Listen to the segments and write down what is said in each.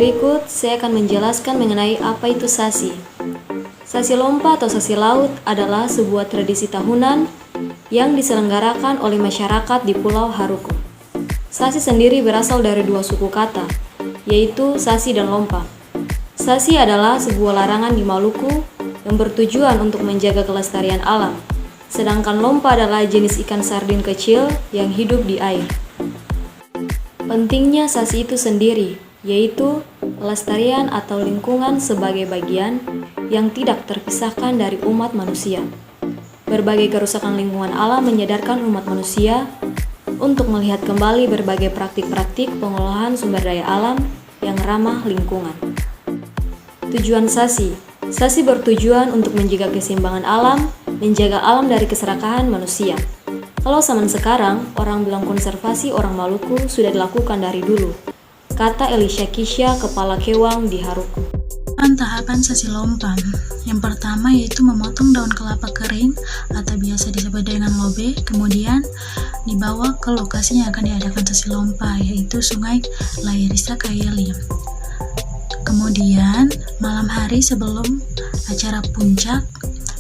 berikut, saya akan menjelaskan mengenai apa itu sasi. Sasi lompa atau sasi laut adalah sebuah tradisi tahunan yang diselenggarakan oleh masyarakat di Pulau Haruku. Sasi sendiri berasal dari dua suku kata, yaitu sasi dan lompa. Sasi adalah sebuah larangan di Maluku yang bertujuan untuk menjaga kelestarian alam, sedangkan lompa adalah jenis ikan sardin kecil yang hidup di air. Pentingnya sasi itu sendiri, yaitu pelestarian atau lingkungan sebagai bagian yang tidak terpisahkan dari umat manusia. Berbagai kerusakan lingkungan alam menyadarkan umat manusia untuk melihat kembali berbagai praktik-praktik pengolahan sumber daya alam yang ramah lingkungan. Tujuan sasi. Sasi bertujuan untuk menjaga keseimbangan alam, menjaga alam dari keserakahan manusia. Kalau zaman sekarang, orang bilang konservasi orang Maluku sudah dilakukan dari dulu, kata Elisha Kisha, kepala Kewang di Haruku. Tahapan sasi lompan. Yang pertama yaitu memotong daun kelapa kering atau biasa disebut dengan lobe, kemudian dibawa ke lokasi yang akan diadakan sasi lompa, yaitu Sungai Lairisa Kaeli. Kemudian malam hari sebelum acara puncak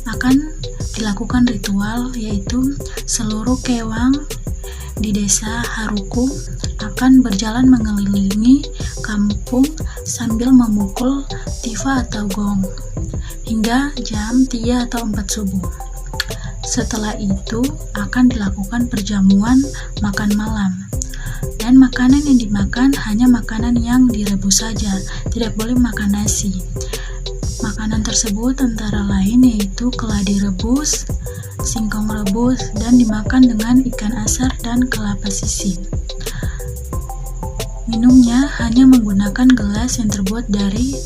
akan dilakukan ritual, yaitu seluruh kewang di desa Haruku akan berjalan mengelilingi kampung sambil memukul tifa atau gong hingga jam 3 atau 4 subuh. Setelah itu akan dilakukan perjamuan makan malam, dan makanan yang dimakan hanya makanan yang direbus saja, tidak boleh makan nasi. Makanan tersebut antara lain yaitu keladi rebus, singkong rebus, dan dimakan dengan ikan asar dan kelapa sisih. Minumnya hanya menggunakan gelas yang terbuat dari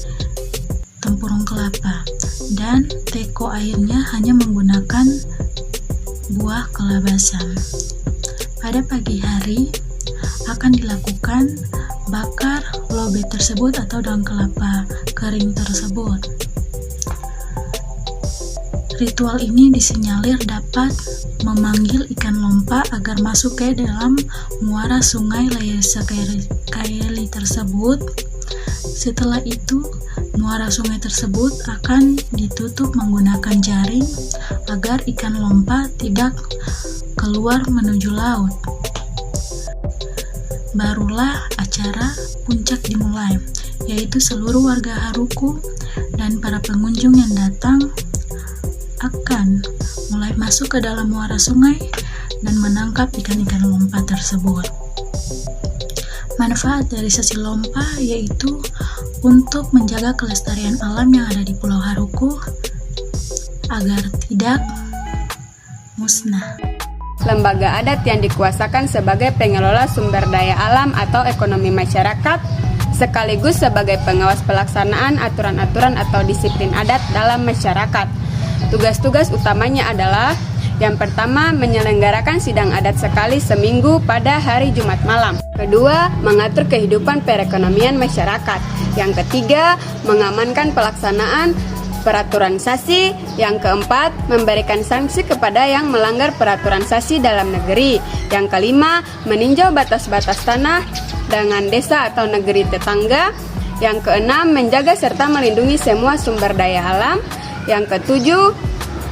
tempurung kelapa, dan teko airnya hanya menggunakan buah kelabasan. Pada pagi hari akan dilakukan bakar lobe tersebut atau daun kelapa kering tersebut. Ritual ini disinyalir dapat memanggil ikan lompa agar masuk ke dalam muara Sungai Lairisa Kaeli tersebut. Setelah itu, muara sungai tersebut akan ditutup menggunakan jaring agar ikan lompa tidak keluar menuju laut. Barulah acara puncak dimulai, yaitu seluruh warga Haruku dan para pengunjung yang datang akan mulai masuk ke dalam muara sungai dan menangkap ikan-ikan lompa tersebut. Manfaat dari sasi lompa yaitu untuk menjaga kelestarian alam yang ada di Pulau Haruku agar tidak musnah. Lembaga adat yang dikuasakan sebagai pengelola sumber daya alam atau ekonomi masyarakat, sekaligus sebagai pengawas pelaksanaan aturan-aturan atau disiplin adat dalam masyarakat. Tugas-tugas utamanya adalah: yang pertama, menyelenggarakan sidang adat sekali seminggu pada hari Jumat malam. Kedua, mengatur kehidupan perekonomian masyarakat. Yang ketiga, mengamankan pelaksanaan peraturan sasi. Yang keempat, memberikan sanksi kepada yang melanggar peraturan sasi dalam negeri. Yang kelima, meninjau batas-batas tanah dengan desa atau negeri tetangga. Yang keenam, menjaga serta melindungi semua sumber daya alam. Yang ketujuh,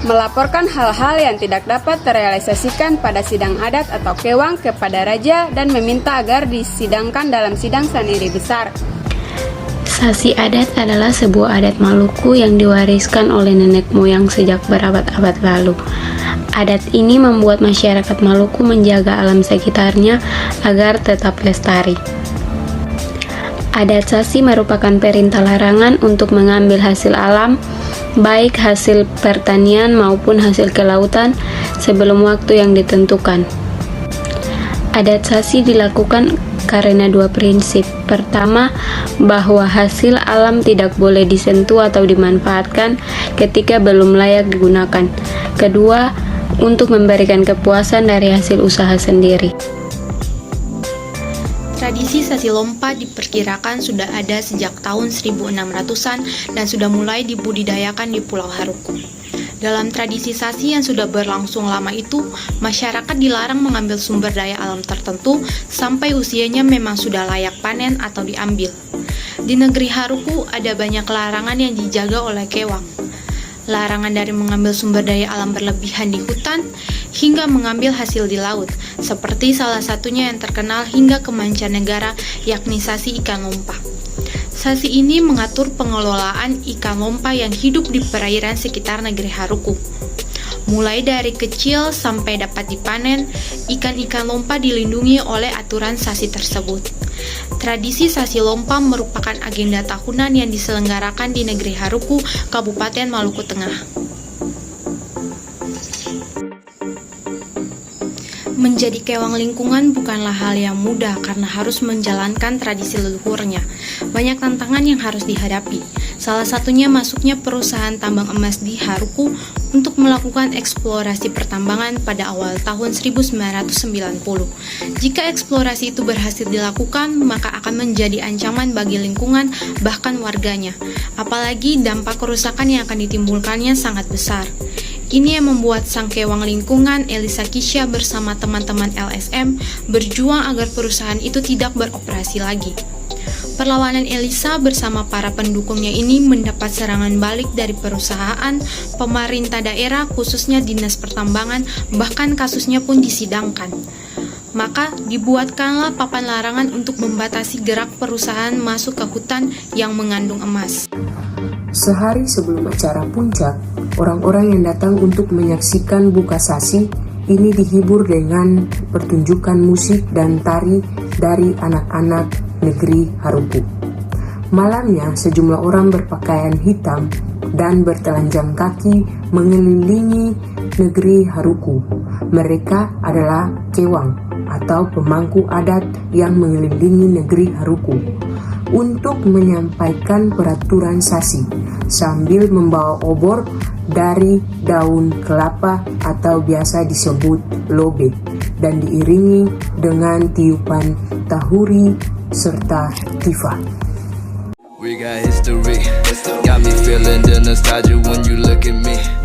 melaporkan hal-hal yang tidak dapat terrealisasikan pada sidang adat atau kewang kepada raja dan meminta agar disidangkan dalam sidang saniri besar. Sasi adat adalah sebuah adat Maluku yang diwariskan oleh nenek moyang sejak berabad-abad lalu. Adat ini membuat masyarakat Maluku menjaga alam sekitarnya agar tetap lestari. Adat sasi merupakan perintah larangan untuk mengambil hasil alam, baik hasil pertanian maupun hasil kelautan, sebelum waktu yang ditentukan. Adat sasi dilakukan karena dua prinsip. Pertama, bahwa hasil alam tidak boleh disentuh atau dimanfaatkan ketika belum layak digunakan. Kedua, untuk memberikan kepuasan dari hasil usaha sendiri. Tradisi sasi lompa diperkirakan sudah ada sejak tahun 1600-an dan sudah mulai dibudidayakan di Pulau Haruku. Dalam tradisi sasi yang sudah berlangsung lama itu, masyarakat dilarang mengambil sumber daya alam tertentu sampai usianya memang sudah layak panen atau diambil. Di negeri Haruku ada banyak larangan yang dijaga oleh Kewang. Larangan dari mengambil sumber daya alam berlebihan di hutan hingga mengambil hasil di laut, seperti salah satunya yang terkenal hingga ke mancanegara yakni sasi ikan lompa. Sasi ini mengatur pengelolaan ikan lompa yang hidup di perairan sekitar negeri Haruku. Mulai dari kecil sampai dapat dipanen, ikan-ikan lompa dilindungi oleh aturan sasi tersebut. Tradisi sasi lompa merupakan agenda tahunan yang diselenggarakan di negeri Haruku, Kabupaten Maluku Tengah. Menjadi kewang lingkungan bukanlah hal yang mudah karena harus menjalankan tradisi leluhurnya. Banyak tantangan yang harus dihadapi. Salah satunya masuknya perusahaan tambang emas di Haruku untuk melakukan eksplorasi pertambangan pada awal tahun 1990. Jika eksplorasi itu berhasil dilakukan, maka akan menjadi ancaman bagi lingkungan bahkan warganya. Apalagi dampak kerusakan yang akan ditimbulkannya sangat besar. Ini yang membuat sang kewang lingkungan Elisa Kisha bersama teman-teman LSM berjuang agar perusahaan itu tidak beroperasi lagi. Perlawanan Elisa bersama para pendukungnya ini mendapat serangan balik dari perusahaan, pemerintah daerah khususnya Dinas Pertambangan, bahkan kasusnya pun disidangkan. Maka dibuatkanlah papan larangan untuk membatasi gerak perusahaan masuk ke hutan yang mengandung emas. Sehari sebelum acara puncak, orang-orang yang datang untuk menyaksikan buka sasi ini dihibur dengan pertunjukan musik dan tari dari anak-anak negeri Haruku. Malamnya, sejumlah orang berpakaian hitam dan bertelanjang kaki mengelilingi negeri Haruku. Mereka adalah kewang atau pemangku adat yang mengelilingi negeri Haruku untuk menyampaikan peraturan sasi sambil membawa obor dari daun kelapa atau biasa disebut lobe dan diiringi dengan tiupan tahuri serta tifa. We got history, got me feeling the nostalgia when you look at me.